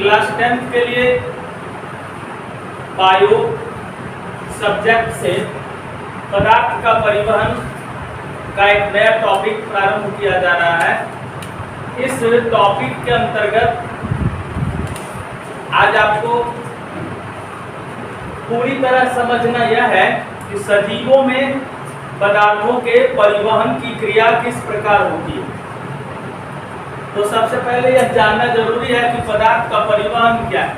Class 10 के लिए bio subject से पदार्थ का परिवहन का एक नया टॉपिक प्रारंभ किया जा रहा है। इस टॉपिक के अंतर्गत आज आपको पूरी तरह समझना यह है कि सजीवों में पदार्थों के परिवहन की क्रिया किस प्रकार होती है। तो सबसे पहले यह जानना जरूरी है कि पदार्थ का परिवहन क्या है।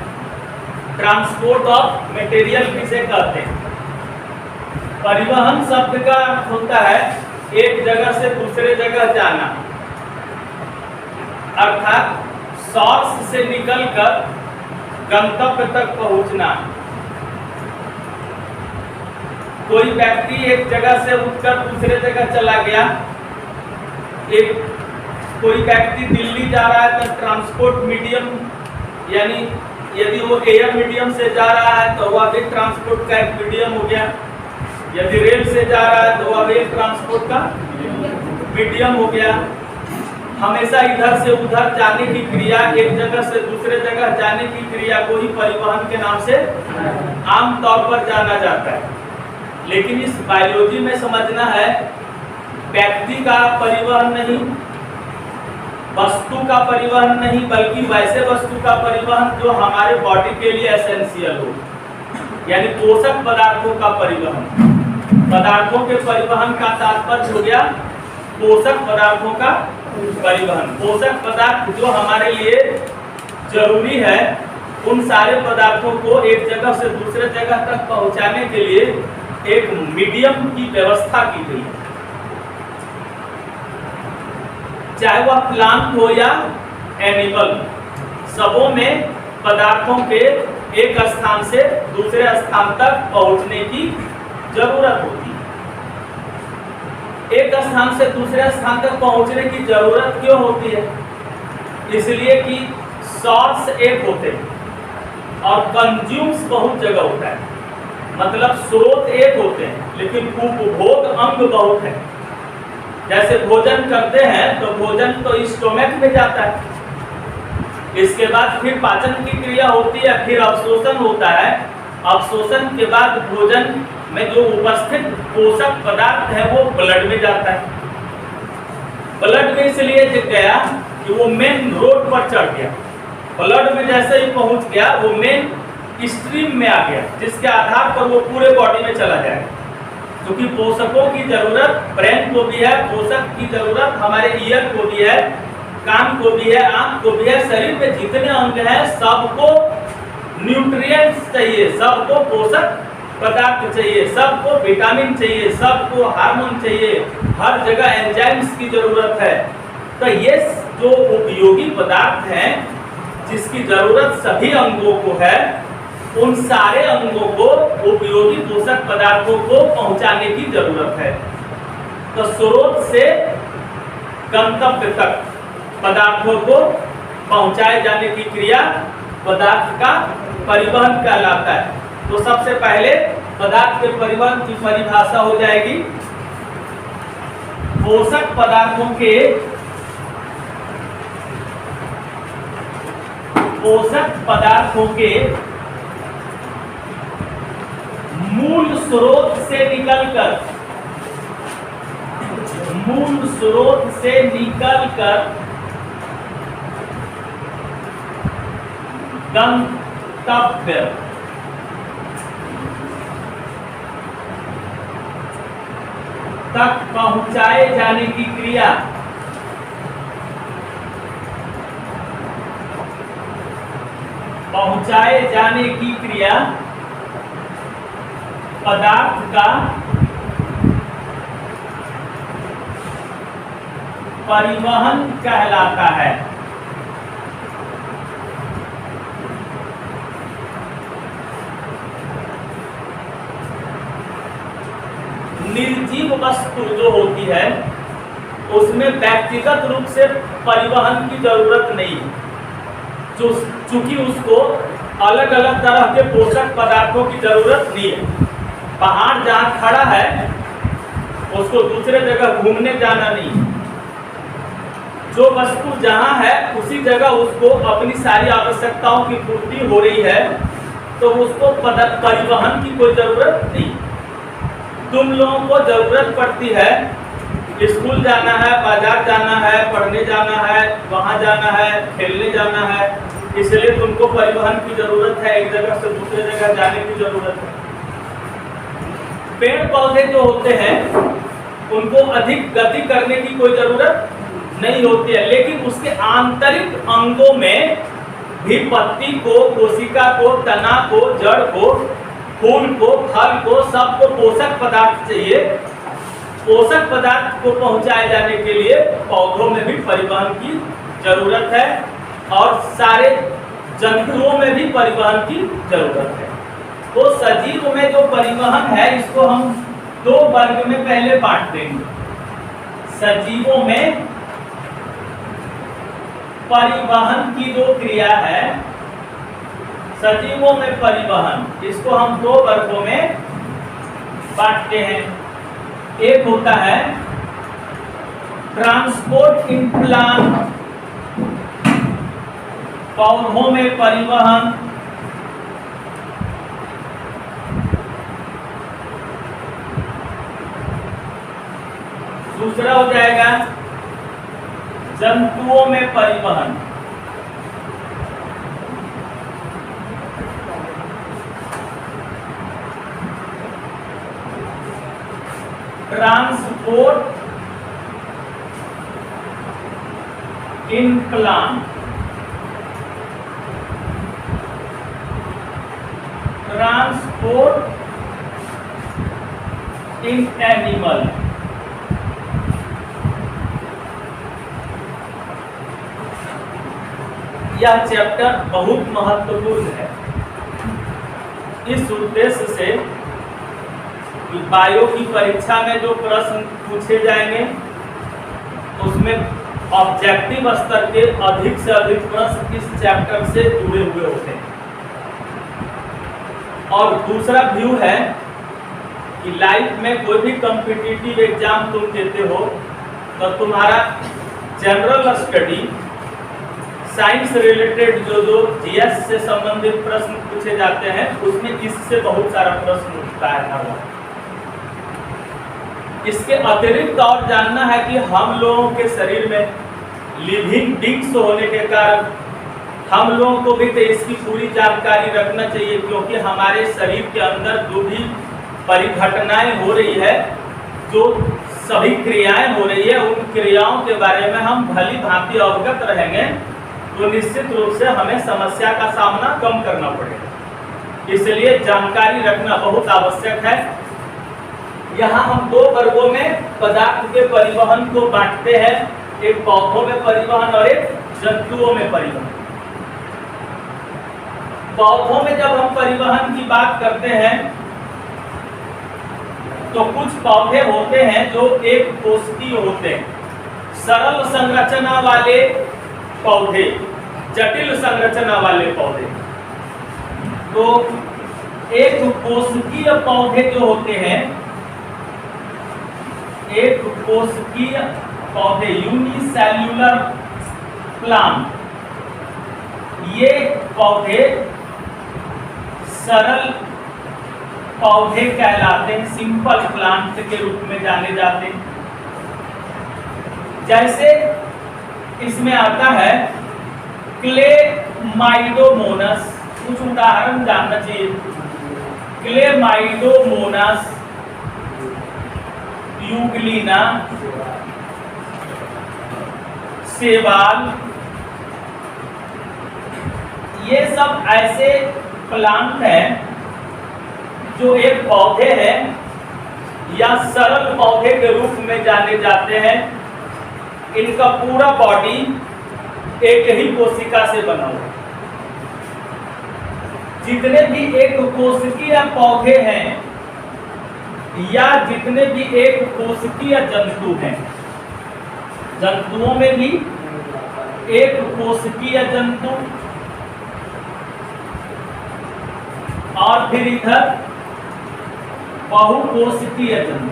ट्रांसपोर्ट ऑफ मटेरियल किसे कहते हैं। परिवहन शब्द का अर्थ होता है एक जगह से दूसरे जगह जाना, अर्थात सोर्स से निकलकर गंतव्य तक पहुंचना। कोई व्यक्ति एक जगह से उठकर दूसरे जगह चला गया, कोई व्यक्ति दिल्ली जा रहा है तो ट्रांसपोर्ट मीडियम, यानी यदि वो एयर मीडियम से जा रहा है तो वह भी ट्रांसपोर्ट का एक मीडियम हो गया। यदि रेल से जा रहा है तो वह भी ट्रांसपोर्ट का मीडियम हो गया। हमेशा इधर से उधर जाने की क्रिया, एक जगह से दूसरे जगह जाने की क्रिया को ही परिवहन के नाम से आमतौर पर जाना जाता है। लेकिन इस बायोलॉजी में समझना है व्यक्ति का परिवहन नहीं, वस्तु का परिवहन नहीं, बल्कि वैसे वस्तु का परिवहन जो हमारे बॉडी के लिए एसेंशियल हो, यानी पोषक पदार्थों का परिवहन। पदार्थों के परिवहन का तात्पर्य हो गया पोषक पदार्थों का परिवहन। पोषक पदार्थ जो हमारे लिए जरूरी है, उन सारे पदार्थों को एक जगह से दूसरे जगह तक पहुंचाने के लिए एक मीडियम की व्यवस्था की गई है। चाहे वह प्लांट हो या एनिमल, सबों में पदार्थों के एक स्थान से दूसरे स्थान तक पहुंचने की जरूरत होती है। एक स्थान से दूसरे स्थान तक पहुंचने की जरूरत क्यों होती है? इसलिए कि सोर्स एक होते हैं और कंज्यूम्स बहुत जगह होता है। मतलब स्रोत एक होते हैं लेकिन उपभोग अंग बहुत है। जैसे भोजन करते हैं तो भोजन तो स्टोमक में जाता है, इसके बाद फिर पाचन की क्रिया होती है, फिर अवशोषण होता है। अवशोषण के बाद भोजन में जो उपस्थित पोषक पदार्थ है वो ब्लड में जाता है। ब्लड में इसलिए गया कि वो मेन रोड पर चढ़ गया। ब्लड में जैसे ही पहुंच गया वो मेन स्ट्रीम में आ गया, जिसके आधार पर वो पूरे बॉडी में चला जाएगा। क्योंकि पोषकों की जरूरत ब्रेन को भी है, पोषक की जरूरत हमारे ईयर को भी है, कान को भी है, आंख को भी है। शरीर में जितने अंग हैं सबको न्यूट्रिएंट्स चाहिए, सबको पोषक पदार्थ चाहिए, सबको विटामिन चाहिए, सबको हार्मोन चाहिए, हर जगह एंजाइम्स की जरूरत है। तो ये जो उपयोगी पदार्थ हैं जिसकी जरूरत सभी अंगों को है, उन सारे अंगों को उपयोगी पोषक पदार्थों को पहुंचाने की जरूरत है। तो स्रोत से गंतव्य तक पदार्थों को पहुंचाए जाने की क्रिया पदार्थ का परिवहन कहलाता है। तो सबसे पहले पदार्थ के परिवहन की परिभाषा हो जाएगी पोषक पदार्थों के मूल स्रोत से निकलकर गंतव्य तक पहुंचाए जाने की क्रिया पदार्थ का परिवहन कहलाता है। निर्जीव वस्तु जो होती है उसमें व्यक्तिगत रूप से परिवहन की जरूरत नहीं है, चूंकि उसको अलग अलग तरह के पोषक पदार्थों की जरूरत नहीं है। पहाड़ जहाँ खड़ा है उसको दूसरे जगह घूमने जाना नहीं। जो वस्तु जहाँ है उसी दूसरी जगह उसको अपनी सारी आवश्यकताओं की पूर्ति हो रही है तो उसको परिवहन की कोई जरूरत नहीं। तुम लोगों को जरूरत पड़ती है, स्कूल जाना है, बाजार जाना है, पढ़ने जाना है, वहां जाना है, खेलने जाना है, इसलिए तुमको परिवहन की जरूरत है, एक जगह से दूसरे जगह जाने की जरूरत है। पेड़ पौधे जो होते हैं उनको अधिक गति करने की कोई जरूरत नहीं होती है, लेकिन उसके आंतरिक अंगों में भी पत्ती को, कोशिका को, तना को, जड़ को, फूल को, फल को, सबको पोषक पदार्थ चाहिए। पोषक पदार्थ को पहुंचाए जाने के लिए पौधों में भी परिवहन की जरूरत है और सारे जंतुओं में भी परिवहन की जरूरत है। तो सजीव में जो परिवहन है इसको हम दो वर्ग में पहले बांट देंगे। सजीवों में परिवहन की जो क्रिया है, सजीवों में परिवहन, इसको हम दो वर्गों में बांटते हैं। एक होता है ट्रांसपोर्ट इन प्लांट, पौधों में परिवहन। दूसरा हो जाएगा जंतुओं में परिवहन। Transport in plant, transport in animal. यह चैप्टर बहुत महत्वपूर्ण है। इस उद्देश्य से बायो की परीक्षा में जो प्रश्न पूछे जाएंगे उसमें ऑब्जेक्टिव स्तर के अधिक से अधिक प्रश्न इस चैप्टर से जुड़े हुए होते हैं। और दूसरा व्यू है कि लाइफ में कोई भी कॉम्पिटिटिव एग्जाम तुम देते हो तो तुम्हारा जनरल स्टडी, साइंस रिलेटेड जो जीएस से संबंधित प्रश्न पूछे जाते हैं उसमें इससे बहुत सारा प्रश्न उठता है हर बार। इसके अतिरिक्त और जानना है कि हम लोगों के शरीर में लिविंग बींग्स होने के कारण हम लोगों को भी तो इसकी पूरी जानकारी रखना चाहिए, क्योंकि हमारे शरीर के अंदर जो भी परिघटनाएं हो रही है, जो सभी क्रियाएं हो रही है, उन क्रियाओं के बारे में हम भली भांति अवगत रहेंगे तो निश्चित रूप से हमें समस्या का सामना कम करना पड़ेगा। इसलिए जानकारी रखना बहुत आवश्यक है। यहाँ हम दो वर्गों में पदार्थ के परिवहन को बांटते हैं, एक पौधों में परिवहन और एक जंतुओं में परिवहन। पौधों में जब हम परिवहन की बात करते हैं तो कुछ पौधे होते हैं जो एक कोशिकीय होते हैं, सरल संरचना वाले पौधे, जटिल संरचना वाले पौधे। तो एक कोशिकीय पौधे जो होते हैं, एक कोशिकीय पौधे यूनिसेल्युलर प्लांट, ये पौधे सरल पौधे कहलाते हैं, सिंपल प्लांट के रूप में जाने जाते हैं। जैसे इसमें आता है क्लेमाइडोमोनास, कुछ उदाहरण जानना चाहिए। क्लेमाइडोमोनास, यूग्लिना, सेवाल, ये सब ऐसे प्लांट हैं जो एक पौधे हैं या सरल पौधे के रूप में जाने जाते हैं। इनका पूरा बॉडी एक ही कोशिका से बना हुआ है। जितने भी एक कोशिकीय पौधे हैं या जितने भी एक कोशिकीय जंतु हैं, जंतुओं में भी एक कोशिकीय जंतु और फिर इधर बहुकोशिकीय जंतु,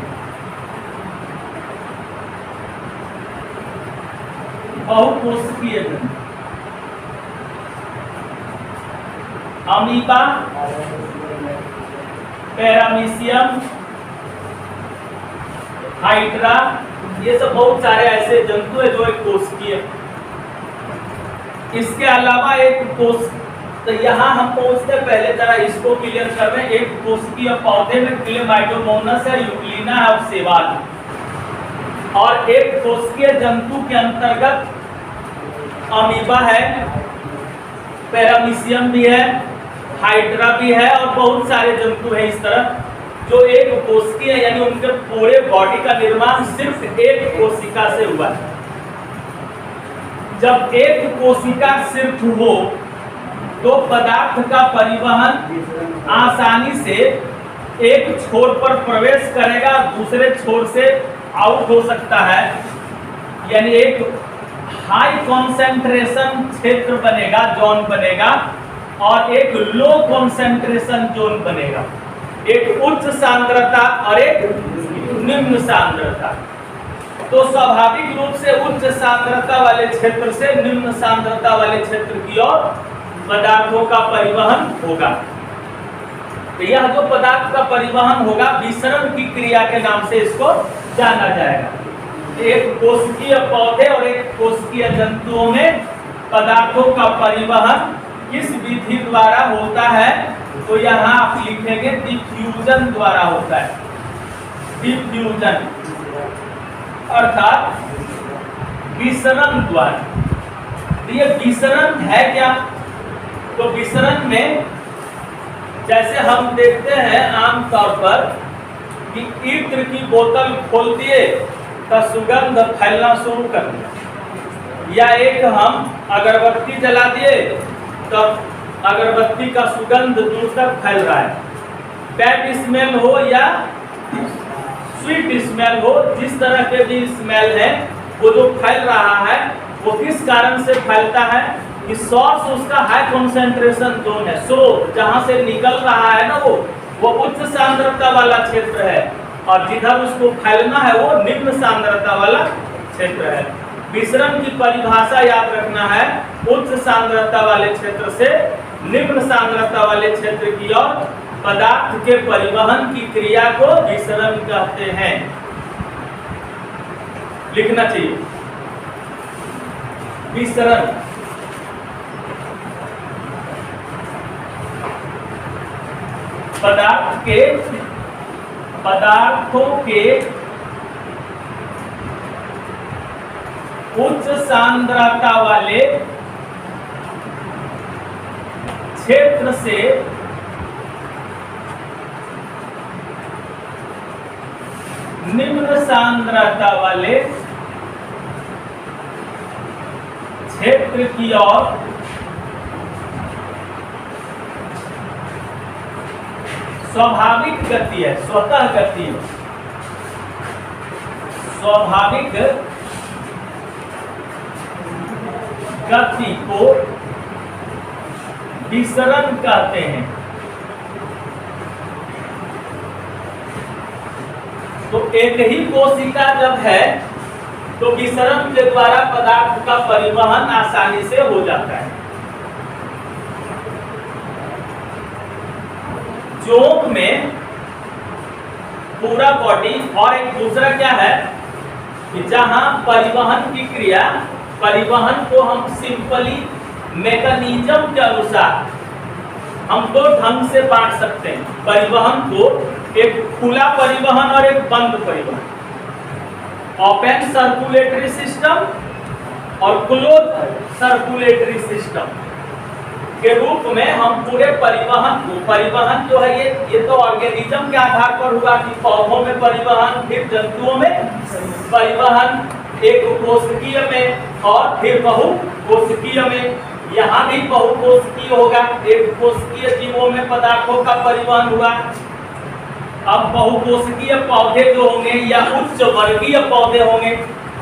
बहुकोशिकीय जंतु। अमीबा, पैरामीशियम, हाइड्रा, ये सब बहुत सारे ऐसे जंतु है जो एक कोशिकीय। इसके अलावा एक कोश, तो यहाँ हम पहुंचते पहले जरा इसको क्लियर कर रहे हैं। एक कोशिकीय पौधे में क्लेमाइडोमोनास है, यूक्लिना है और सेवाल, और एक कोशिकीय जंतु के अंतर्गत अमीबा है, पैरामीशियम भी है, हाइड्रा भी है और बहुत सारे जंतु हैं इस तरह जो एक कोशिकीय है, यानी उनके पूरे बॉडी का निर्माण सिर्फ एक कोशिका से हुआ है। जब एक कोशिका सिर्फ हो तो पदार्थ का परिवहन आसानी से एक छोर पर प्रवेश करेगा, दूसरे छोर से आउट हो सकता है, यानी एक हाई कॉन्सेंट्रेशन क्षेत्र बनेगा, जोन बनेगा, और एक लो कॉन्सेंट्रेशन जोन बनेगा, एक उच्च सांद्रता और एक निम्न सांद्रता। तो स्वाभाविक रूप से उच्च सांद्रता वाले क्षेत्र से निम्न सांद्रता वाले क्षेत्र की ओर पदार्थों का परिवहन होगा। तो यह जो पदार्थ का परिवहन होगा विसरण की क्रिया के नाम से इसको जाना जाएगा। एक कोशिकीय पौधे और एक कोशिकीय जंतुओं में पदार्थों का परिवहन किस विधि द्वारा होता है, तो यहाँ आप लिखेंगे डिफ्यूजन द्वारा होता है। डिफ्यूजन अर्थात विसरण द्वारा। ये विसरण है क्या? तो विसरण में जैसे हम देखते हैं आमतौर पर कि इत्र की बोतल खोल दिए तो सुगंध फैलना शुरू कर दिया, या एक हम अगरबत्ती जला दिए तो अगरबत्ती का सुगंध दूर तक फैल रहा है। बैड स्मेल हो या स्वीट स्मेल हो, जिस तरह के भी स्मेल है वो जो फैल रहा है वो किस कारण से फैलता है कि सोर्स उसका हाई कॉन्सेंट्रेशन जोन है, स्रोत जहां से निकल रहा है ना वो उच्च सांद्रता वाला क्षेत्र है, और जिधर उसको फैलना है वो निम्न सांद्रता वाला क्षेत्र है। विसरण की परिभाषा याद रखना है, उच्च सांद्रता वाले क्षेत्र से निम्न सांद्रता वाले क्षेत्र की ओर पदार्थ के परिवहन की क्रिया को विसरण कहते हैं। लिखना चाहिए विसरण। पदार्थों के उच्च सांद्रता वाले क्षेत्र से निम्न सांद्रता वाले क्षेत्र की ओर स्वाभाविक गति है, स्वतः गति है, स्वाभाविक गति को विसरण कहते हैं। तो एक ही कोशिका जब है तो विसरण के द्वारा पदार्थ का परिवहन आसानी से हो जाता है। जोंक में पूरा बॉडी, और एक दूसरा क्या है कि जहां परिवहन की क्रिया, परिवहन को हम सिंपली मैकेनिज्म के अनुसार हम दो ढंग से बांट सकते हैं परिवहन को, एक खुला परिवहन और एक बंद परिवहन, ओपन सर्कुलेटरी सिस्टम और क्लोज सर्कुलेटरी सिस्टम के रूप में हम पूरे परिवहन को, परिवहन जो है ये तो ऑर्गेनिज्म के आधार पर हुआ कि पौधों में परिवहन, फिर जंतुओं में परिवहन, एक कोशिकीय में और फिर बहुकोशिकीय में, यहाँ भी बहुकोशिकीय होगा, एक कोशिकीय जीवों में पदार्थों का परिवहन हुआ। अब बहुकोशिकीय पौधे जो होंगे या उच्च वर्गीय पौधे होंगे,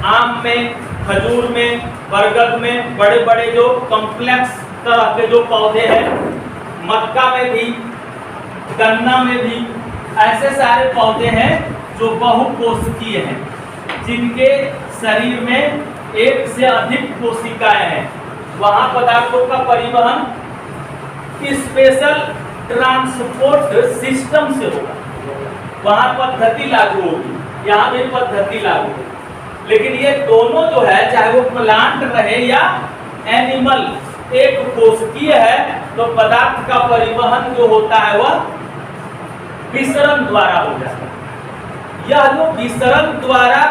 आम में, खजूर में, बरगद में, बड़े बड़े जो कॉम्प्लेक्स तरह के जो पौधे हैं, मक्का में भी, गन्ना में भी, ऐसे सारे पौधे हैं जो बहुकोशिकीय हैं, जिनके शरीर में एक से अधिक कोशिकाएं हैं। वहां पदार्थों का परिवहन स्पेशल ट्रांसपोर्ट सिस्टम से होगा, वहां पद्धति लागू होगी, यहाँ भी पद्धति लागू होगी। लेकिन ये दोनों जो है, चाहे वो प्लांट रहे या एनिमल, एक कोशिकीय है तो पदार्थ का परिवहन जो होता है वह विसरण द्वारा हो जाता है। यह जो विसरण द्वारा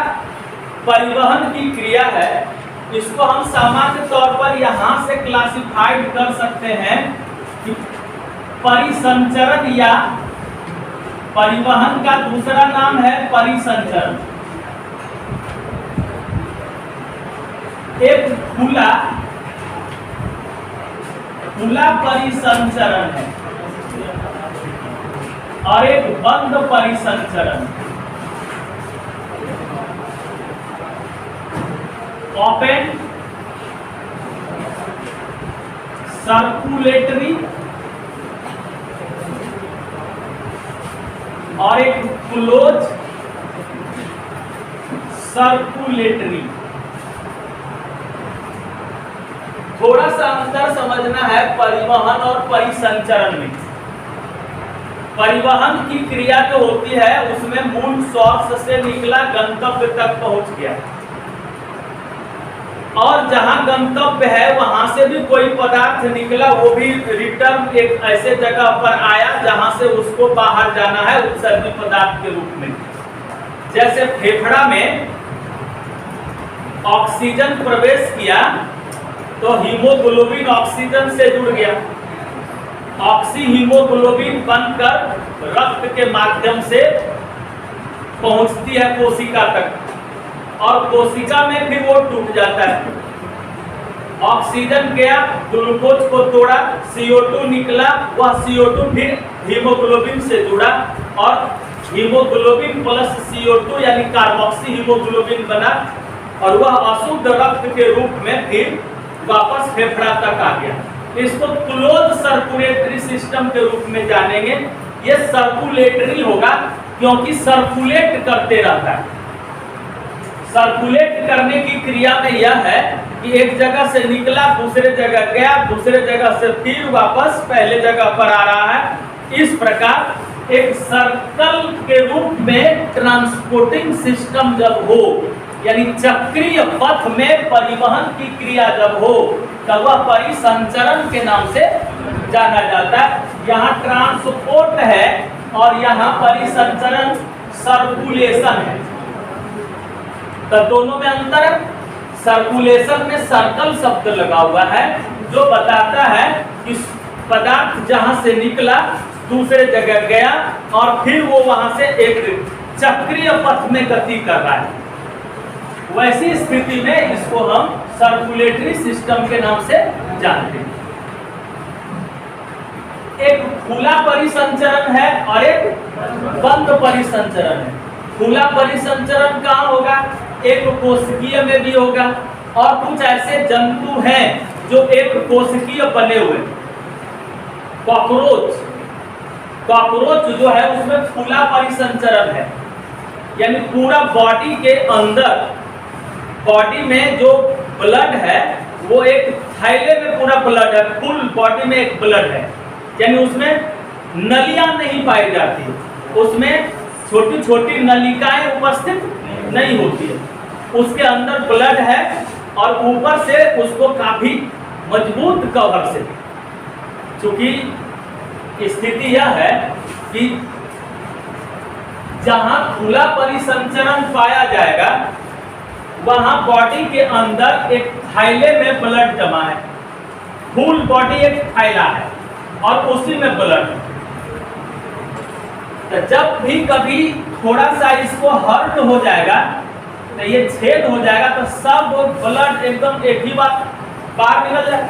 परिवहन की क्रिया है, इसको हम सामान्य तौर पर यहाँ से क्लासिफाइड कर सकते हैं कि परिसंचरण, या परिवहन का दूसरा नाम है परिसंचरण। एक खुला परिसंचरण है और एक बंद परिसंचरण। ओपन सर्कुलेटरी और एक क्लोज सर्कुलेटरी। थोड़ा सा अंतर समझना है परिवहन और परिसंचरण में। परिवहन की क्रिया जो होती है उसमें मूल सोर्स से निकला गंतव्य तक पहुंच गया, और जहां गंतव्य है वहां से भी कोई पदार्थ निकला, वो भी रिटर्न एक ऐसे जगह पर आया जहां से उसको बाहर जाना है उत्सर्गी पदार्थ के रूप में। जैसे फेफड़ा में ऑक्सीजन प्रवेश किया तो हीमोग्लोबिन ऑक्सीजन से जुड़ गया, ऑक्सी हीमोग्लोबिन बनकर रक्त के माध्यम से पहुंचती है कोशिका तक, और कोशिका में फिर वो टूट जाता है। ऑक्सीजन गया, ग्लूकोज को तोड़ा, CO2 निकला, वह CO2 फिर हीमोग्लोबिन से जुड़ा और हीमोग्लोबिन प्लस CO2 यानी कार्बोक्सी हीमोग्लोबिन बना, और वह अशुद्ध रक्त के रूप में फिर वापस फेफड़ा तक आ गया। इसको क्लोज सर्कुलेटरी सिस्टम के रूप में जानेंगे। ये सर्कुलेटरी होगा क्योंकि सर्कुलेट करते रहता है। सर्कुलेट करने की क्रिया में यह है कि एक जगह से निकला, दूसरे जगह गया, दूसरे जगह से फिर वापस पहले जगह पर आ रहा है। इस प्रकार एक सर्कल के रूप में ट्रांसपोर्टिंग सिस्टम जब हो, यानी चक्रीय पथ में परिवहन की क्रिया जब हो, तब वह परिसंचरण के नाम से जाना जाता है। यहाँ ट्रांसपोर्ट है और यहाँ परिसंचरण सर्कुलेशन है, तो दोनों में अंतर है। सर्कुलेशन में सर्कल शब्द लगा हुआ है जो बताता है कि पदार्थ जहां से निकला दूसरे जगह गया और फिर वो वहां से एक चक्रीय पथ में गति कर रहा है। वैसी स्थिति में इसको हम सर्कुलेटरी सिस्टम के नाम से जानते हैं। एक खुला परिसंचरण है और एक बंद परिसंचरण है। खुला परिसंचरण कहाँ होगा? एक कोशिकीय में भी होगा, और कुछ ऐसे जंतु हैं जो एक कोशिकीय बने हुए। कॉकरोच जो है उसमें खुला परिसंचरण है, यानी पूरा बॉडी के अंदर, बॉडी में जो ब्लड है वो एक थैले में पूरा ब्लड है, फुल बॉडी में एक ब्लड है, यानी उसमें नलियां नहीं पाई जाती, उसमें छोटी छोटी नलिकाएं उपस्थित नहीं होती है। उसके अंदर ब्लड है और ऊपर से उसको काफी मजबूत कवर से, क्योंकि स्थिति यह है कि जहां खुला परिसंचरण पाया जाएगा वहां बॉडी के अंदर एक थैले में ब्लड जमा है, फुल बॉडी एक थैला है और उसी में ब्लड है। तो जब भी कभी थोड़ा सा इसको हर्ट हो जाएगा, तो ये छेद हो जाएगा, तो सब ब्लड एकदम एक ही बार बाहर निकल जाए,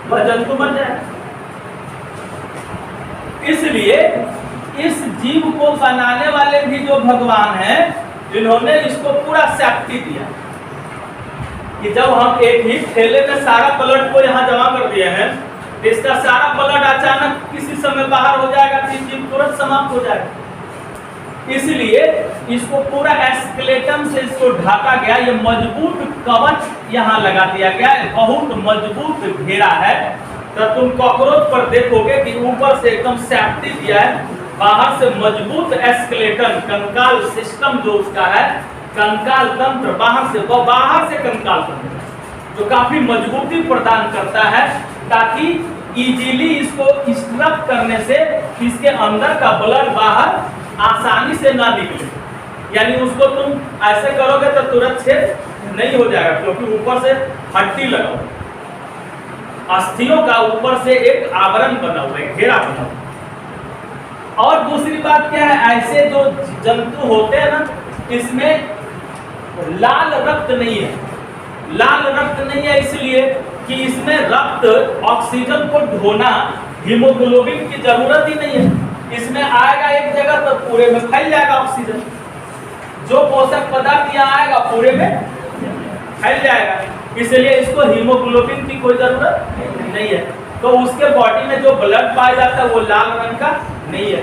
वह जंतु बन जाए। इसलिए इस जीव को बनाने वाले भी जो भगवान हैं, जिन्होंने इसको पूरा सेफ्टी दिया कि जब हम एक ही थैले में सारा ब्लड को यहाँ जमा कर दिए हैं, इसका सारा ब्लड अचानक किसी समय बाहर हो जाएगा तो जीव तुरंत समाप्त हो जाएगा। इसलिए इसको पूरा एस्केलेटन से इसको ढाका गया, ये मजबूत कवच यहाँ लगा दिया गया है, बहुत मजबूत घेरा है तो तुम कॉकरोच पर देखोगे कि ऊपर से एकदम सेफ्टी दिया है, बाहर से मजबूत एस्केलेटन कंकाल सिस्टम जो उसका है, कंकाल तंत्र बाहर से कंकाल तंत्र जो काफी मजबूती प्रदान करता है, ताकि इजीली इसको स्ट्रक करने से इसके अंदर का ब्लड बाहर आसानी से ना निकले। यानी उसको तुम ऐसे करोगे तो तुरंत छेद नहीं हो जाएगा, क्योंकि ऊपर से हड्डी लगा हुआ, अस्थियों का ऊपर से एक आवरण बना हुआ है, घेरा बना हुआ। और दूसरी बात क्या है, ऐसे जो जंतु होते हैं ना, इसमें लाल रक्त नहीं है। लाल रक्त नहीं है इसलिए कि इसमें रक्त ऑक्सीजन को ढोना, हीमोग्लोबिन की जरूरत ही नहीं है। इसमें आएगा एक जगह तो पूरे में फैल जाएगा ऑक्सीजन, जो पोषक पदार्थ यहाँ आएगा पूरे में फैल जाएगा, इसलिए इसको हीमोग्लोबिन की कोई जरूरत नहीं है। तो उसके बॉडी में जो ब्लड पाया जाता है वो लाल रंग का नहीं है,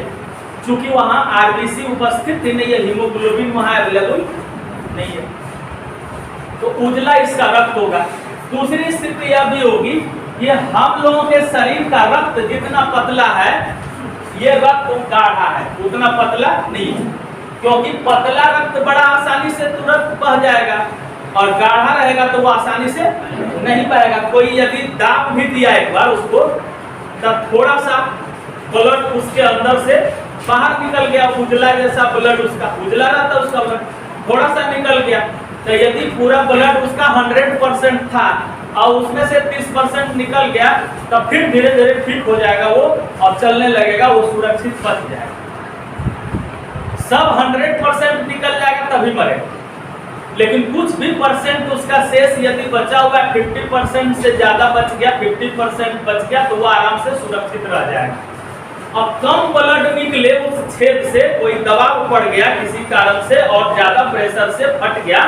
क्योंकि वहाँ आरबीसी उपस्थित ही नहीं है, हीमोग्लोबिन वहाँ अवेलेबल नहीं है, तो उजला इसका रक्त होगा। दूसरी स्थिति यह भी होगी कि हम लोगों के शरीर का रक्त जितना पतला है, ये रक्त गाढ़ा है, उतना पतला नहीं है, क्योंकि पतला रक्त बड़ा आसानी से तुरंत बह जाएगा और गाढ़ा रहेगा तो वो आसानी से नहीं बहेगा। कोई यदि दाब भी दिया एक बार उसको, तब थोड़ा सा ब्लड उसके अंदर से बाहर निकल गया, उजला जैसा ब्लड, उसका उजला रहता उसका ब्लड थोड़ा सा निकल गया, तो यदि पूरा ब्लड उसका 100% था और उसमें से 30% निकल गया, तब फिर धीरे धीरे ठीक हो जाएगा वो और चलने लगेगा, वो सुरक्षित बच जाएगा। सब 100% निकल जाएगा तभी मरेगा, लेकिन कुछ भी परसेंट उसका शेष यदि बचा हुआ 50% से ज्यादा बच गया, 50% बच गया, तो वो आराम से सुरक्षित रह जाएगा। अब कम ब्लड निकले उस छेद से, कोई दबाव पड़ गया किसी कारण से और ज्यादा प्रेशर से फट गया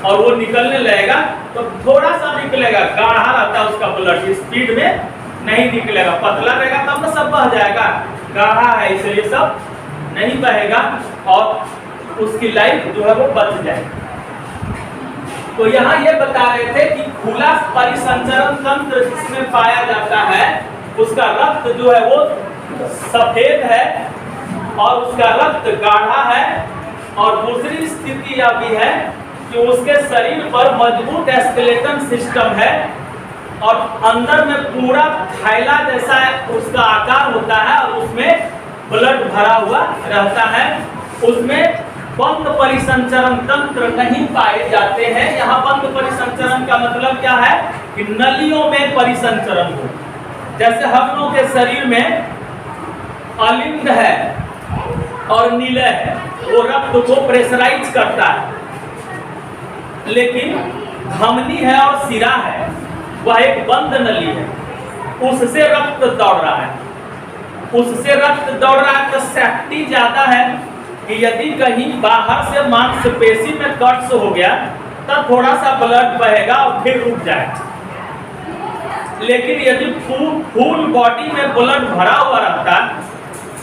और वो निकलने लगेगा, तो थोड़ा सा निकलेगा, गाढ़ा रहता है उसका ब्लड, स्पीड में नहीं निकलेगा, पतला रहेगा तब तो सब बह जाएगा, गाढ़ा है इसलिए सब नहीं बहेगा और उसकी लाइफ जो है वो बच जाएगी। तो यहाँ ये बता रहे थे कि खुला परिसंचरण तंत्र जिसमें पाया जाता है, उसका रक्त जो है वो सफेद है और उसका रक्त गाढ़ा है। और दूसरी स्थिति यह भी है कि उसके शरीर पर मजबूत स्केलेटन सिस्टम है और अंदर में पूरा थैला जैसा उसका आकार होता है और उसमें ब्लड भरा हुआ रहता है। उसमें बंद परिसंचरण तंत्र नहीं पाए जाते हैं। यहाँ बंद परिसंचरण का मतलब क्या है कि नलियों में परिसंचरण हो। जैसे हम लोगों के शरीर में अलिंद है और नीले है, वो रक्त को प्रेशराइज करता है, लेकिन धमनी है और सिरा है, वह एक बंद नली है, उससे रक्त दौड़ रहा है, उससे रक्त दौड़ रहा है तो सेफ्टी ज्यादा है कि यदि कहीं बाहर से मांसपेशी में कट्स हो गया तब थोड़ा सा ब्लड बहेगा और फिर रुक जाएगा। लेकिन यदि फुल बॉडी में ब्लड भरा हुआ रहता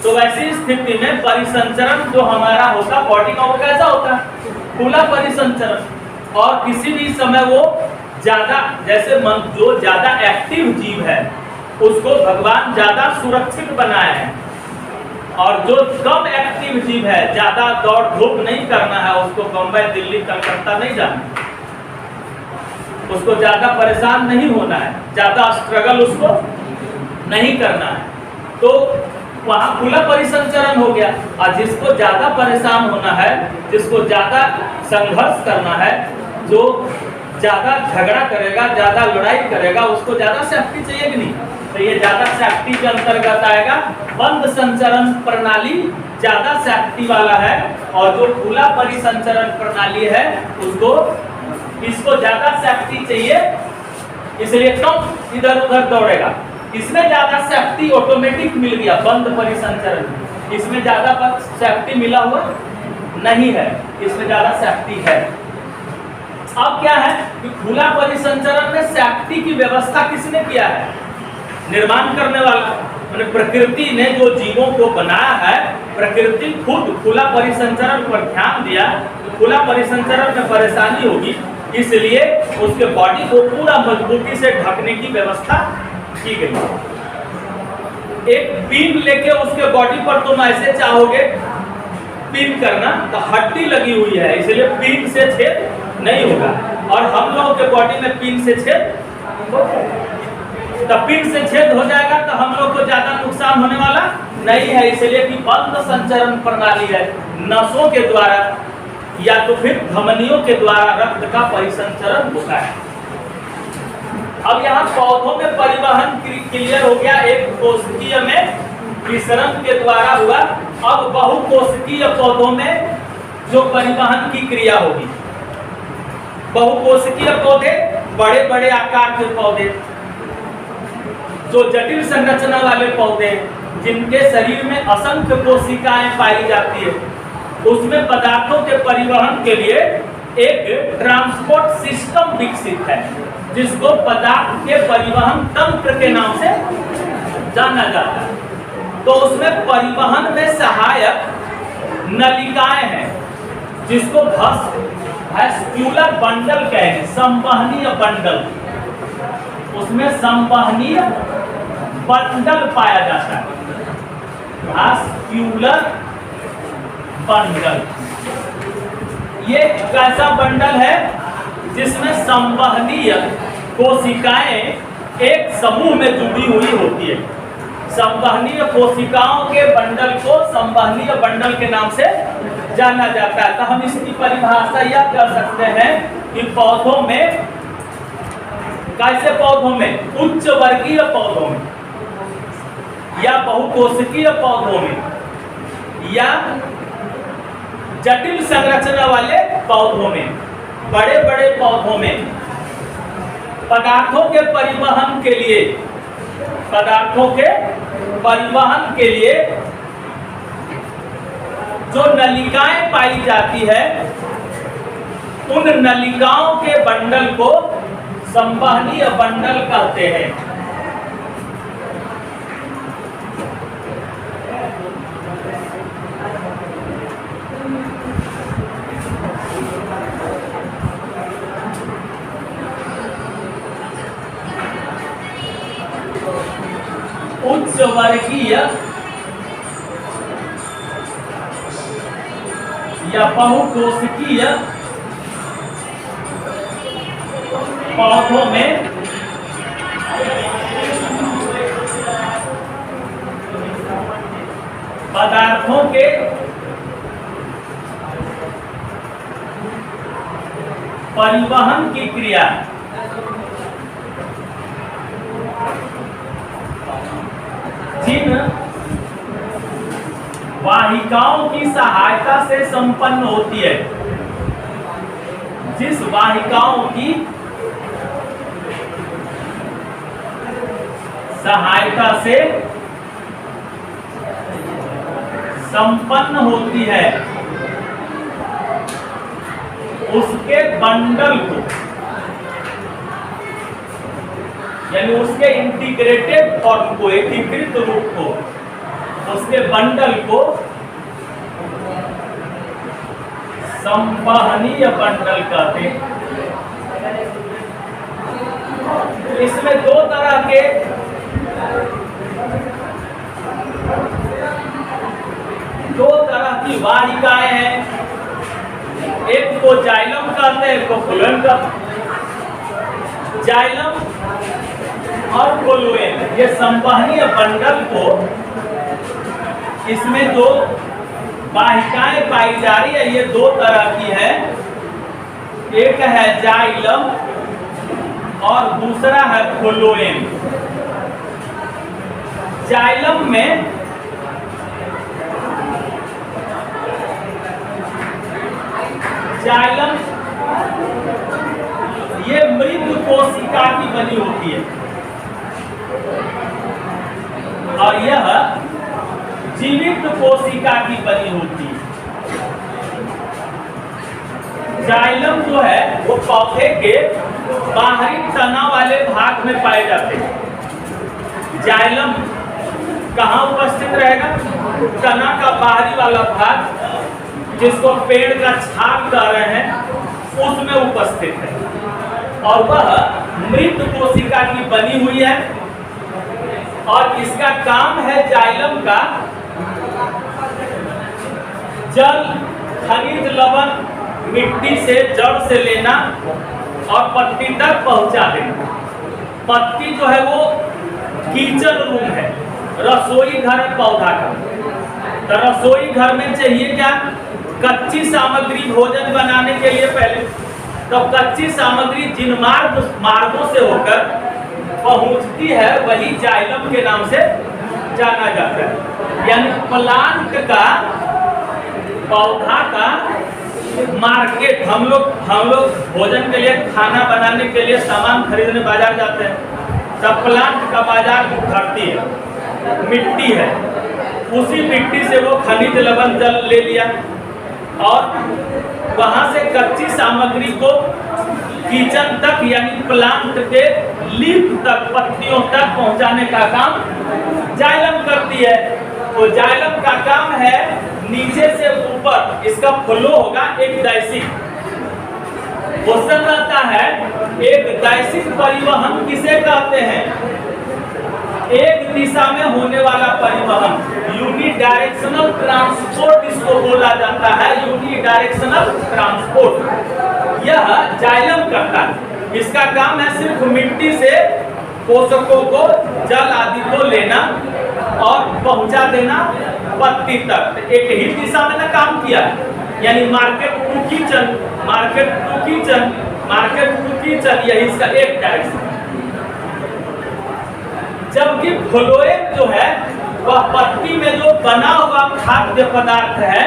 तो वैसी स्थिति में परिसंचरण जो हमारा होता बॉडी का वो कैसा होता, खुला परिसंचरण। और किसी भी समय वो ज्यादा, जैसे जो ज्यादा एक्टिव जीव है उसको भगवान ज्यादा सुरक्षित बनाए हैं, और जो कम एक्टिव जीव है, ज्यादा दौड़ धूप नहीं करना है, उसको बम्बई दिल्ली कलकत्ता नहीं जाना, उसको ज्यादा परेशान नहीं होना है, ज्यादा स्ट्रगल उसको नहीं करना है, तो वहाँ खुला परिसंचरण हो गया। और जिसको ज्यादा परेशान होना है, जिसको ज्यादा संघर्ष करना है, जो ज्यादा झगड़ा करेगा, ज्यादा लड़ाई करेगा, उसको ज्यादा सेफ्टी चाहिए कि नहीं, तो ये ज्यादा सेफ्टी के अंतर्गत आएगा। बंद संचरण प्रणाली ज्यादा सेफ्टी वाला है और जो खुला परिसंचरण प्रणाली है इसको ज्यादा सेफ्टी चाहिए, इसलिए कम इधर उधर दौड़ेगा। इसमें ज्यादा सेफ्टी ऑटोमेटिक मिल गया बंद परिसंचरण, इसमें ज्यादा सेफ्टी मिला हुआ नहीं है, इसमें ज्यादा सेफ्टी है। अब क्या है कि खुला परिसंचरण में सेफ्टी की व्यवस्था किसने किया है, निर्माण करने वाला, मैंने प्रकृति ने जो जीवों को बनाया है, प्रकृति खुद खुला परिसंचरण पर ध्यान दिया, तो खुला परिसंचरण में परेशानी होगी, इसलिए उसके बॉडी को पूरा मजबूती से ढकने की व्यवस्था की गई। एक पिन लेके उसके बॉडी पर तुम ऐसे चाहोगे पिन करना, तो हड्डी लगी हुई है इसलिए पिन से छेद नहीं होगा, और हम लोगों के बॉडी में पिन से छेद हो जाएगा। तो पिन से छेद हो जाएगा तो हम लोग को ज्यादा नुकसान होने वाला नहीं है, इसलिए कि बंद संचरण प्रणाली है, नसों के द्वारा या तो फिर धमनियों के द्वारा रक्त का परिसंचरण होता है। अब यहाँ पौधों में परिवहन क्लियर हो गया, एक कोशिकीय में विसरण के द्वारा हुआ। अब बहुकोशिकीय पौधों में जो परिवहन की क्रिया होगी, बहुकोशिकीय पौधे बड़े बड़े आकार के पौधे, जो जटिल संरचना वाले पौधे जिनके शरीर में असंख्य कोशिकाएं पाई जाती है, उसमें पदार्थों के परिवहन के लिए एक ट्रांसपोर्ट सिस्टम विकसित है, जिसको पदार्थ के परिवहन तंत्र के नाम से जाना जाता है। तो उसमें परिवहन में सहायक नलिकाएं हैं, जिसको वेस्क्यूलर बंडल कहेंगे, संवहनीय बंडल। उसमें संवहनीय बंडल पाया जाता है, वेस्क्यूलर बंडल। ये कैसा बंडल है जिसमें संवहनीय कोशिकाएं एक समूह में जुड़ी हुई होती है। संवहनीय कोशिकाओं के बंडल को संवहनीय बंडल के नाम से जाना जाता है। तो हम इसकी परिभाषा यह कर सकते हैं कि पौधों में, कैसे पौधों में, उच्च वर्गीय पौधों में या बहुकोशिकीय पौधों में या जटिल संरचना वाले पौधों में, बड़े बड़े पौधों में पदार्थों के परिवहन के लिए, पदार्थों के परिवहन के लिए जो नलिकाएं पाई जाती है, उन नलिकाओं के बंडल को संवहनीय बंडल कहते हैं। उच्च वर्गीय या बहुकोशिकीय पौधों में पदार्थों के परिवहन की क्रिया जिन वाहिकाओं की सहायता से संपन्न होती है, जिस वाहिकाओं की सहायता से संपन्न होती है, उसके बंडल को, यानी उसके इंटीग्रेटेड फॉर्म को, एकीकृत रूप को, उसके बंडल को संवहनीय बंडल कहते हैं। इसमें दो तरह के की वाहिकाएं हैं, एक को जाइलम कहते हैं, एक को फ्लोएम कहते हैं। जाइलम और फ्लोएम, ये संवहनीय बंडल को, इसमें जो वाहिकाएं पाई जा रही है ये दो तरह की है, एक है जाइलम और दूसरा है फ्लोएम। जाइलम में जाइलम ये मृत कोशिका की बनी होती है और यह जीवित कोशिका की बनी होती है। जाइलम जो है वो पौधे के बाहरी तना वाले भाग में पाए जाते हैं। जाइलम कहाँ उपस्थित रहेगा? तना का बाहरी वाला भाग, जिसको पेड़ का छाल कह रहे हैं, उसमें उपस्थित है और वह मृत कोशिका की बनी हुई है और इसका काम है जाइलम का जल, खनिज लवण मिट्टी से, जड़ से लेना और पत्ती तक पहुंचा देना। पत्ती जो है वो किचन रूम है, रसोई घर है पौधा का। तो रसोई घर में चाहिए क्या? कच्ची सामग्री भोजन बनाने के लिए पहले, तो कच्ची सामग्री जिन मार्गों से होकर पहुंचती है वही जाइलम के नाम से जाना जाता है। यानी प्लांट का, पौधा का मार्केट, हम लोग भोजन के लिए, खाना बनाने के लिए सामान खरीदने बाजार जाते हैं। तब प्लांट का बाजार धरती है, मिट्टी है, उसी मिट्टी से वो खनिज लवण जल ले लिया और वहां से कच्ची सामग्री को किचन तक यानी प्लांट के लीफ तक, पत्तियों तक पहुंचाने का काम जाइलम करती है। तो जाइलम का काम है नीचे से ऊपर, इसका फ्लो होगा एक दैसिक। क्वेश्चन रहता है एक दैसिक परिवहन किसे कहते हैं? एक दिशा में होने वाला परिवहन, यूनिडायरेक्शनल ट्रांसपोर्ट इसको बोला जाता है, यूनिडायरेक्शनल ट्रांसपोर्ट। यह जाइलम करता है। इसका काम है सिर्फ मिट्टी से पोषकों को, जल आदि को लेना और पहुंचा देना पत्ती तक। एक ही दिशा में ना काम किया, यानी market to kitchen, market to kitchen, market to kitchen, यही इसका एक डायरेक्शन। जबकि फ्लोएम जो है वह पत्ती में जो बना हुआ खाद्य पदार्थ है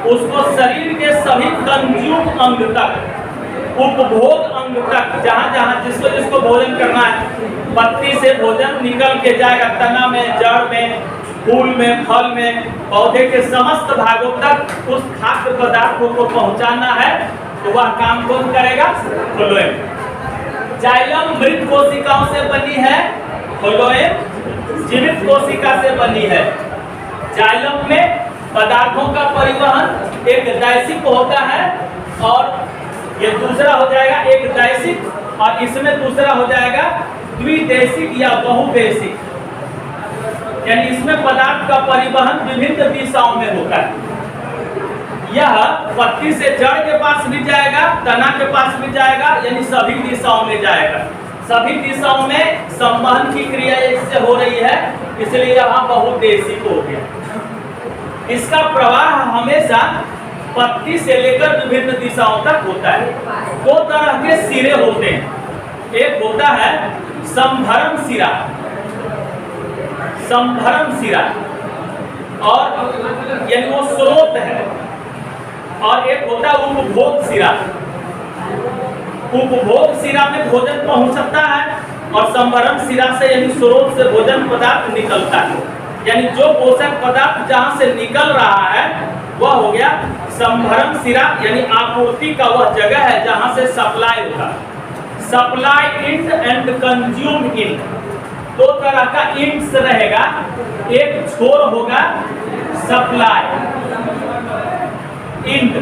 उसको शरीर के सभी कंज्यूम अंग तक, उपभोग अंग तक, जहां जहां जिसको जिसको भोजन करना है, पत्ती से भोजन निकल के जाएगा तना में, जड़ में, फूल में, फल में, पौधे के समस्त भागों तक उस खाद्य पदार्थों को पहुंचाना है। तो वह काम कौन करेगा? फ्लोएम। जाइलम मृत कोशिकाओं से बनी है, फ्लोएम जीवित कोशिका से बनी है। जाइलम में पदार्थों का परिवहन एक दैसिक होता है और ये दूसरा हो जाएगा एक दैसिक, और इसमें दूसरा हो जाएगा द्विदैसिक या बहुदैसिक। यानी इसमें पदार्थ का परिवहन विभिन्न दिशाओं में होता है। यह पत्ती से जड़ के पास भी जाएगा, तना के पास भी जाएगा, यानी सभी दिशाओं में जाएगा। सभी दिशाओं में संवहन की क्रिया इससे हो रही है, इसलिए यहाँ बहुदैसिक हो गया। इसका प्रवाह हमेशा पत्ती से लेकर विभिन्न दिशाओं तक होता है। दो तरह के सिरे होते हैं, एक होता है संभरण सिरा, संभरण सिरा, और यानी वो स्रोत है, और एक होता है उपभोग सिरा। उपभोग सिरा में भोजन पहुंचता है और संभरण सिरा से यानी स्रोत से भोजन पदार्थ निकलता है। यानी जो पोषक पदार्थ जहां से निकल रहा है वह हो गया संभरण सिरा, यानी आपूर्ति का वह जगह है जहां से सप्लाई होगा। Supply end and consume end, दो तरह का इंड्स रहेगा। एक छोर होगा सप्लाई इंड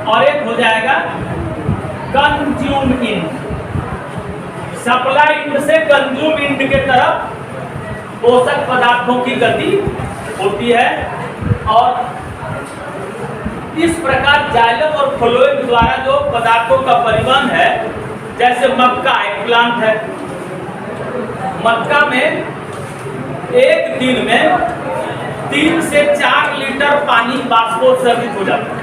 और एक हो जाएगा कंज्यूम इंड। सप्लाई इंड से कंज्यूम इंड के तरफ पोषक पदार्थों की गति होती है। और इस प्रकार जाइलम और फ्लोएम द्वारा जो पदार्थों का परिवहन है, जैसे मक्का एक प्लांट है, मक्का में एक दिन में 3 से 4 लीटर पानी बाष्पोत्सर्जित हो जाता है।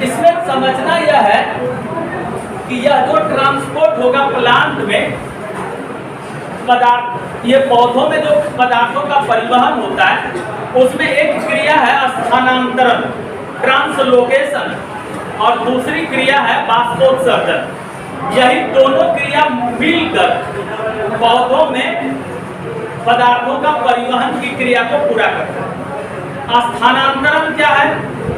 इसमें समझना यह है कि यह जो ट्रांसपोर्ट होगा प्लांट में पदार्थ, ये पौधों में जो पदार्थों का परिवहन होता है उसमें एक क्रिया है स्थानांतरण, ट्रांसलोकेशन, और दूसरी क्रिया है बाष्पोत्सर्जन। यही दोनों क्रिया मिलकर पौधों में पदार्थों का परिवहन की क्रिया को पूरा करता है। स्थानांतरण क्या है?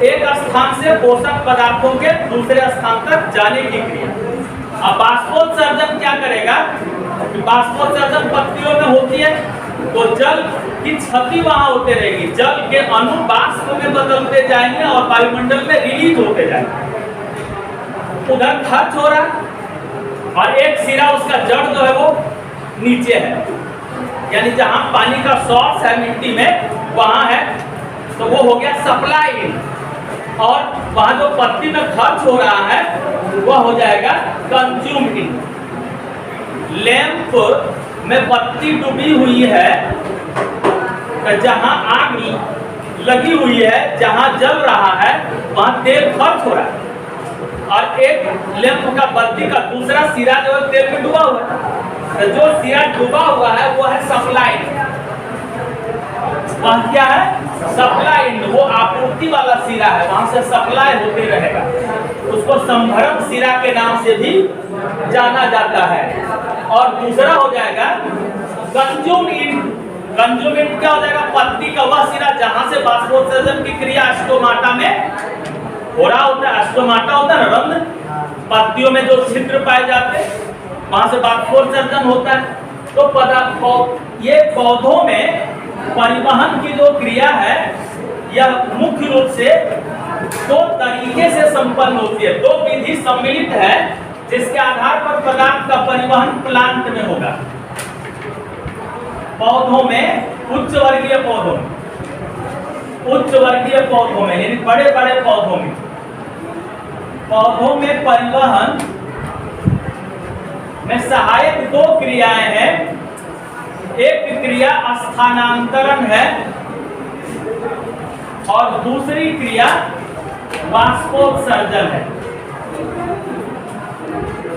एक स्थान से पोषक पदार्थों के दूसरे स्थान तक जाने की क्रिया। अब बाष्पोत्सर्जन क्या करेगा? बाष्पोत्सर्जन पत्तियों में होती है तो जल की क्षति वहां होते रहेगी, जल के अणु बाष्प में बदलते जाएंगे और वायुमंडल में रिलीज होते जाएंगे। उधर खर्च हो रहा और एक सिरा उसका जड़ जो है वो नीचे है, यानी जहां पानी का सोर्स है मिट्टी में वहां है, तो वो हो गया सप्लाई इन। और वहां जो पत्ती में खर्च हो रहा है वह हो जाएगा कंज्यूम इन। लैंप में पत्ती डूबी हुई है, जहां आग लगी हुई है, जहां जल रहा है वहां तेल खर्च हो रहा है, और एक लैंप का बत्ती का दूसरा सिरा जो है तेल में डूबा हुआ है, तो जो सिरा डूबा हुआ है वो है सप्लाई। वहां क्या है? सप्लाई, वो आपूर्ति वाला सिरा है, वहां से सप्लाई होते रहेगा, उसको संभरक सिरा के नाम से भी जाना जाता है। और दूसरा हो जाएगा कंज्यूम इन। कंज्यूम इन क्या हो जाएगा? पत्ती का वह सिरा जहां से वाष्पोत्सर्जन की क्रिया स्टोमाटा में हो रहा होता है। स्टोमाटा होता है रंध्र, पत्तियों में जो छिद्र पाए जाते हैं वहां से वाष्पोत्सर्जन होता है। तो ये पौधों में परिवहन की जो क्रिया है यह मुख्य रूप से दो तरीके से संपन्न होती है, दो विधि सम्मिलित है जिसके आधार पर पदार्थ का परिवहन प्लांट में होगा। पौधों में उच्च वर्गीय पौधों में यानी बड़े बड़े पौधों में परिवहन में सहायक दो क्रियाएं हैं। एक क्रिया स्थानांतरण है और दूसरी क्रिया वाष्पोत्सर्जन है।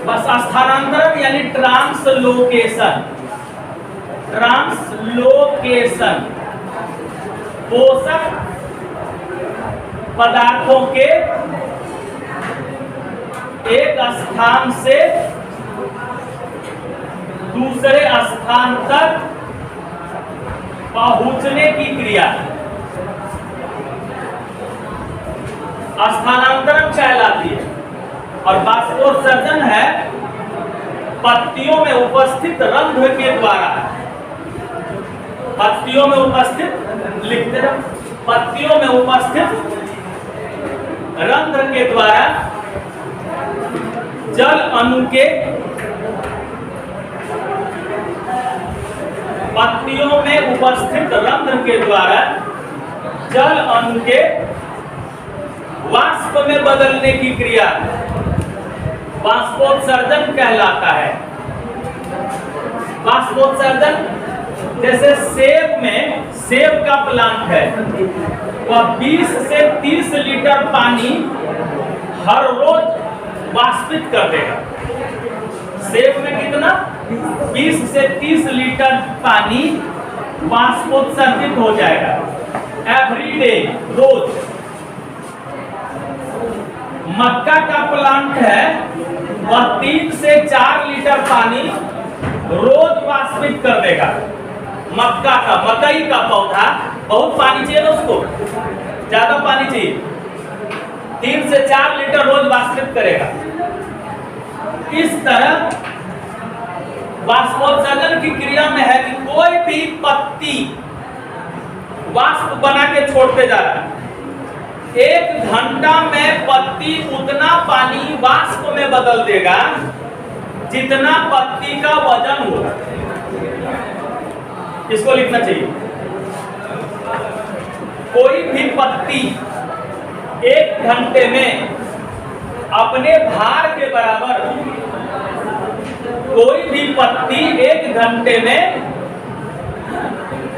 बस स्थानांतरण यानी ट्रांसलोकेशन पोषक पदार्थों के एक स्थान से दूसरे स्थान तक पहुंचने की क्रिया स्थानांतरण कहलाती है। और वाष्पोत्सर्जन है पत्तियों में उपस्थित रंध्र के द्वारा, पत्तियों में उपस्थित लिखते रहो, पत्तियों में उपस्थित रंध्र के द्वारा जल अणु के पत्तियों में उपस्थित रंध्र के द्वारा जल अणु के वाष्प में बदलने की क्रिया वाष्पोत्सर्जन कहलाता है। वाष्पोत्सर्जन जैसे सेब का प्लांट है, वह 20 से 30 लीटर पानी हर रोज वाष्पित कर देगा। सेब में कितना? 20 से 30 लीटर पानी वाष्पोत्सर्जित हो जाएगा एवरीडे, रोज। मक्का का प्लांट है, वह 3 से 4 लीटर पानी रोज वाष्पित कर देगा। मकई का पौधा बहुत पानी चाहिए ना, उसको ज्यादा पानी चाहिए, 3 से 4 लीटर रोज वाष्पित करेगा। इस तरह वाष्पोत्सर्जन की क्रिया में है कि कोई भी पत्ती वाष्प बना के छोड़ते जा रहा है, 1 घंटा में पत्ती उतना पानी वाष्प में बदल देगा जितना पत्ती का वजन होगा। इसको लिखना चाहिए। कोई भी पत्ती 1 घंटे में अपने भार के बराबर, कोई भी पत्ती 1 घंटे में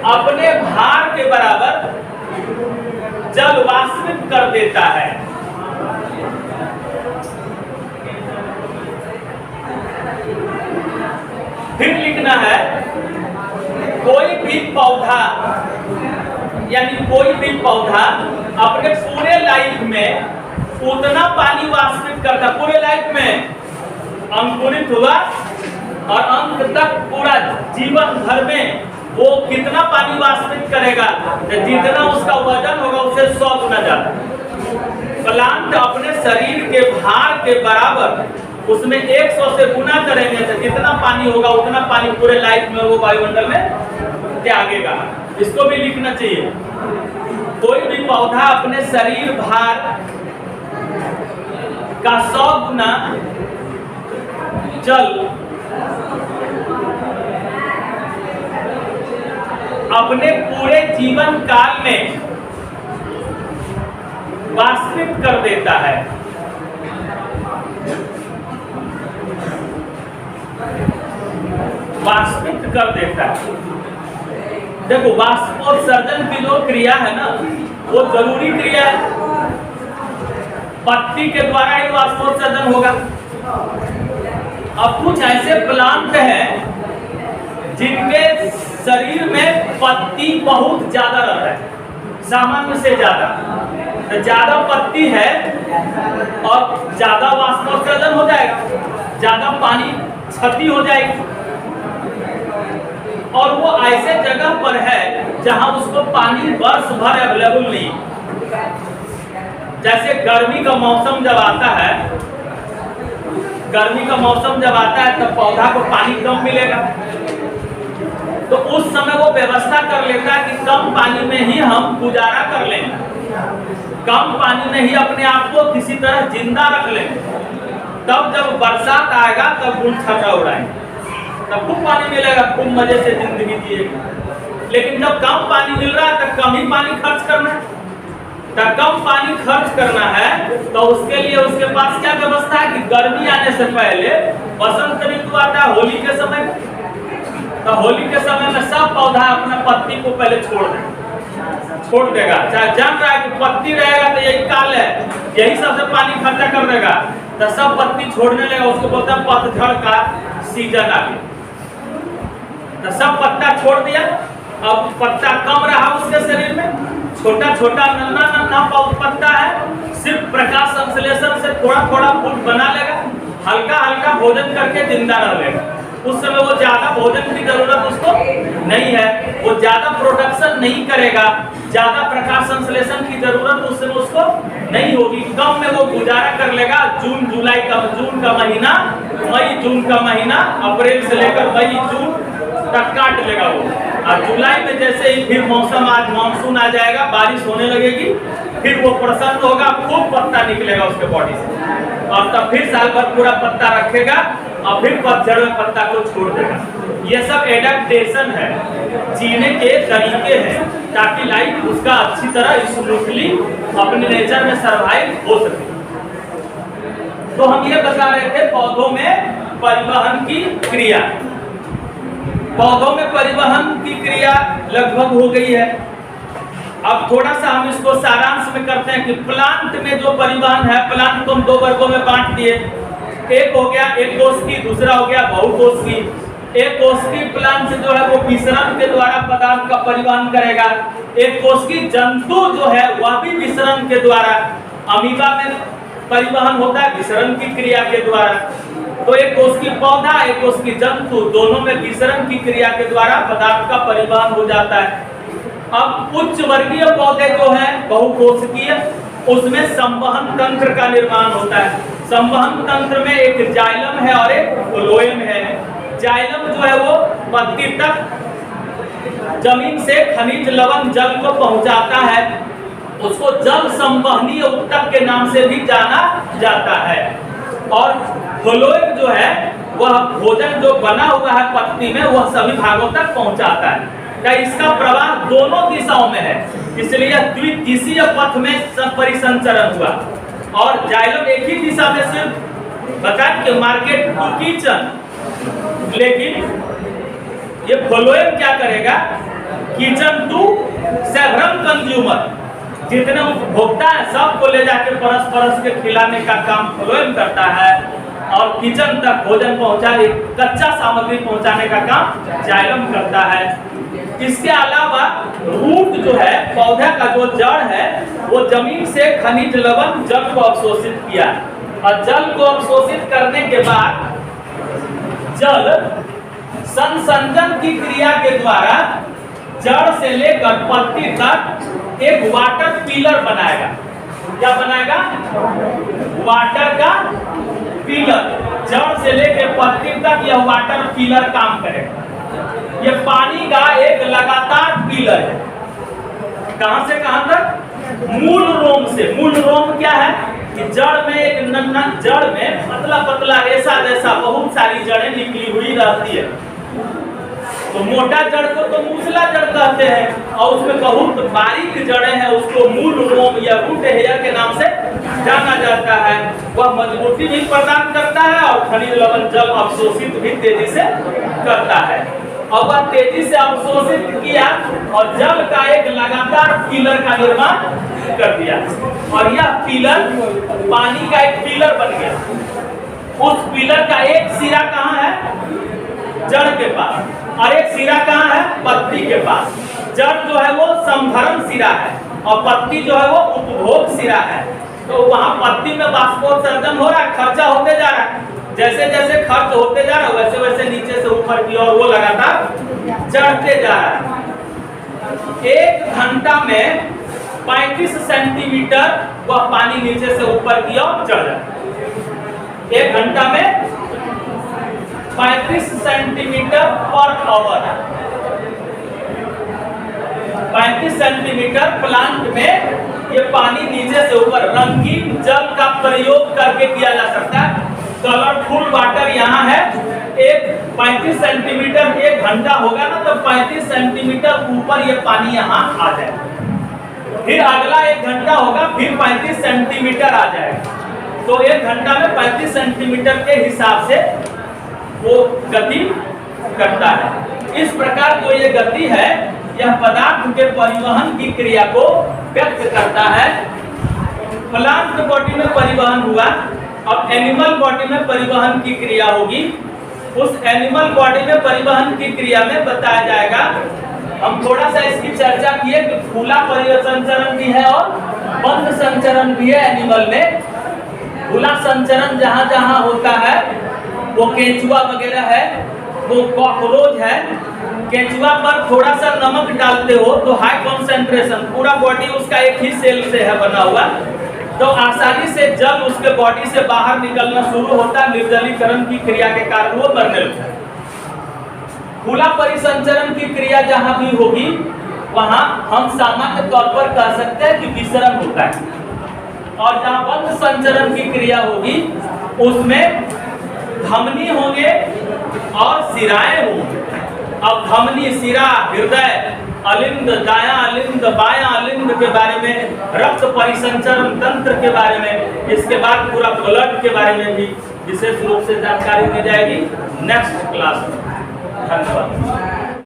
अपने भार के बराबर जल वाष्पित कर देता है। फिर लिखना है कोई भी पौधा, यानी कोई भी पौधा अपने पूरे लाइफ में उतना पानी वाष्पित करता, पूरे लाइफ में अंकुरित हुआ और अंत तक पूरा जीवन भर में वो कितना पानी वाष्पित करेगा, जितना उसका वजन होगा उससे 100 गुना ज्यादा। प्लांट अपने शरीर के भार के बराबर उसमें 100 से गुना करेंगे तो जितना पानी होगा उतना पानी पूरे लाइफ में वो वायुमंडल में त्यागेगा। इसको भी लिखना चाहिए। कोई भी पौधा अपने शरीर भार का 100 गुना जल अपने पूरे जीवन काल में वाष्पित कर देता है। वाष्पित कर देता है। देखो, वाष्पोत्सर्जन की जो क्रिया है ना, वो जरूरी क्रिया है। पत्ती के द्वारा ही वाष्पोत्सर्जन होगा। अब कुछ ऐसे प्लांट हैं जिनके शरीर में पत्ती बहुत ज्यादा रहता है, सामान्य से ज्यादा। तो ज्यादा पत्ती है और ज्यादा वाष्पोत्सर्जन हो जाएगा, ज्यादा पानी क्षति हो जाएगी। और वो ऐसे जगह पर है जहां उसको पानी वर्ष भर अवेलेबल नहीं। जैसे गर्मी का मौसम जब आता है, गर्मी का मौसम जब आता है तब पौधा को पानी कम मिलेगा, तो उस समय वो व्यवस्था कर लेता है कि कम पानी में ही हम गुजारा कर लें, कम पानी में ही अपने आप को किसी तरह जिंदा रख लें। तब जब बरसात आएगा तब गुण छटा उड़ाएंगे, तब खूब पानी मिलेगा, खूब मजे से जिंदगी जिएगी। लेकिन जब कम पानी मिल रहा है तब कम ही पानी खर्च करना है। तब कम पानी खर्च करना है तो उसके लिए उसके पास क्या व्यवस्था है कि गर्मी आने से पहले बसंत ऋतु आता है, होली के समय, तो होली के समय में सब पौधा अपना पत्ती को पहले छोड़ देगा। चाहे जान रहा है कि पत्ती रहेगा तो यही काल है, यही सबसे पानी खर्चा कर देगा, तो सब पत्ती छोड़ने लगेगा। उसको बोलते हैं पतझड़ का सीजन आ गया। तो सब पत्ता छोड़ दिया, अब पत्ता कम रहा उसके शरीर में, छोटा छोटा नन्हा नन्हा पत्ता है, सिर्फ प्रकाश संश्लेषण से थोड़ा थोड़ा फूल बना लेगा, हल्का हल्का भोजन करके जिंदा रह लेगा। उस समय वो ज्यादा भोजन की जरूरत उसको नहीं है, वो ज्यादा प्रोडक्शन नहीं करेगा, ज्यादा प्रकाश संश्लेषण की जरूरत उस समय उसको नहीं होगी, कम में वो गुजारा कर लेगा। जून का महीना, मई जून का महीना, अप्रैल से लेकर मई जून तक काट लेगा वो। और जुलाई में जैसे ही फिर मौसम, आज मानसून आ जाएगा, बारिश होने लगेगी, फिर वो प्रसन्न होगा, खूब पत्ता निकलेगा उसके बॉडी से, और तब फिर साल भर पूरा पत्ता रखेगा और फिर पतझड़ में पत्ता को छोड़ देगा। ये सब एडेप्टेशन है, जीने के तरीके हैं, ताकि लाइफ उसका अच्छी तरह स्मूथली अपने नेचर में सर्वाइव हो सके। तो हम ये बता रहे थे पौधों में परिवहन की क्रिया। पौधों में परिवहन की क्रिया लगभग हो गई है। अब थोड़ा सा हम इसको सारांश में करते हैं कि प्लांट में जो परिवहन है, प्लांट को हम दो वर्गों में बांट दिए। एक हो गया एक कोशिकीय, दूसरा हो गया बहुकोशिकीय। एक कोशिकीय प्लांट जो है वो विसरण के द्वारा पदार्थ का परिवहन करेगा। एक कोशिकीय जंतु जो है वह भी विसरण के द्वारा, अमीबा में परिवहन होता है विसरण की क्रिया के द्वारा। तो एक कोशिकीय पौधा, एक कोशिकीय जंतु, दोनों में विसरण की क्रिया के द्वारा पदार्थ का परिवहन हो जाता है। अब उच्च वर्गीय पौधे जो हैं बहुकोशिकीय, उसमें संवहन तंत्र का निर्माण होता है। संवहन तंत्र में एक जाइलम है और एक फ्लोएम है। जाइलम जो है वो पत्ती तक जमीन से खनिज लवण जल को पहुंचाता है, उसको जल संवहनीय ऊतक के नाम से भी जाना जाता है। और फ्लोएम जो है वह भोजन जो बना हुआ है पत्ती में वह सभी भागों तक पहुंचाता है। क्या इसका प्रवाह दोनों दिशाओं में है, इसलिए यह द्विदिशीय पथ में परिसंचरण हुआ। और जाइलम एक ही दिशा में सिर्फ बता कि मार्केट टू किचन, लेकिन ये फ्लोएम क्या करेगा, किचन टू सेवरल कंज्यूमर, जितने उपभोक्ता है सबको ले जाके परस परस के खिलाने का काम फ्लोएम करता है, और किचन तक भोजन पहुंचाने, कच्चा सामग्री पहुंचाने का काम जाइलम करता है। इसके अलावा रूट जो है, पौधा का जो जड़ है, वो जमीन से खनिज लवण जल को अवशोषित किया, और जल को अवशोषित करने के बाद जल संसंजन की क्रिया के द्वारा जड़ से लेकर पत्ती तक एक वाटर पिलर बनाएगा। क्या बनाएगा? वाटर का पिलर। जड़ से लेकर पत्ती तक यह वाटर पिलर काम करेगा। यह पानी का एक लगातार पिलर है। कहां से कहां तक? मूल रोम से। मूल रोम क्या है कि जड़ में एक नन्हा, जड़ में पतला पतला रेशा जैसा बहुत सारी जड़ें निकली हुई रहती है। तो मोटा जड़ को तो मूसला जड़ कहते हैं, और उसमें बहुत बारीक जड़ें हैं, उसको मूल रोम या रूट हेयर के नाम से जाना जाता है। वह मजबूती भी प्रदान करता है और खनिज लवण जल अवशोषित भी तेजी से करता है। और वह तेजी से अवशोषित किया और जल का एक लगातार पिलर का निर्माण कर दिया, और यह पिलर पानी का एक पिलर बन गया। उस पिलर का एक सिरा कहाँ है? जड़ के पास, और एक सिरा कहाँ है? पत्ती के पास। जड़ जो है वो संभरण सिरा है और पत्ती जो है वो उपभोग सिरा है। तो वहां पत्ती में बाष्पोत्सर्जन हो रहा है, खर्चा होते जा रहा है। जैसे जैसे खर्च होते जा रहा है वैसे वैसे नीचे से ऊपर की ओर वो लगातार चढ़ते जा रहा है। 1 घंटा में 35 सेंटीमीटर वह पानी नीचे से ऊपर की ओर चढ़ रहा है। 1 घंटा में 35 centimetre per hour, 35 centimetre plant में ये पानी नीचे से ऊपर। रंगीन जल का प्रयोग करके किया जा सकता है। कलरफुल वाटर यहाँ है। एक 35 सेंटीमीटर 1 घंटा होगा ना, तो 35 सेंटीमीटर ऊपर ये पानी यहाँ आ जाएगा। फिर अगला 1 घंटा होगा, फिर 35 सेंटीमीटर आ जाएगा। तो 1 घंटा में 35 सेंटीमीटर के हिसाब से वो गति करता है। इस प्रकार जो ये गति है यह पदार्थ के परिवहन की क्रिया को व्यक्त करता है। प्लांट बॉडी में परिवहन हुआ, अब एनिमल बॉडी में परिवहन की क्रिया होगी। उस एनिमल बॉडी में परिवहन की क्रिया में बताया जाएगा। हम थोड़ा सा इसकी चर्चा किए कि खुला परिसंचरण भी है और बंद संचरण भी है एनिमल में। खुला संचरण जहां जहां होता है वो केंचुआ वगैरह है, वो कॉकरोच है। केंचुआ पर थोड़ा सा नमक डालते हो तो हाई कॉन्सेंट्रेशन, पूरा बॉडी उसका एक ही सेल से है बना हुआ, तो आसानी से जल उसके बॉडी से बाहर निकलना शुरू होता है। निर्जलीकरण की क्रिया के कारण वो मरने लगता है। खुला परिसंचरण की क्रिया जहां भी होगी वहां हम सामान्य तौर पर कह सकते हैं कि विसरण होता है। और जहां बंद संचरण की क्रिया होगी उसमें धमनी होंगे और सिराएं होंगी। अब धमनी, सिरा, हृदय, अलिंद, दायां अलिंद, बायां अलिंद के बारे में, रक्त परिसंचरण तंत्र के बारे में, इसके बाद पूरा ब्लड के बारे में भी विशेष रूप से जानकारी दी जाएगी नेक्स्ट क्लास में। धन्यवाद।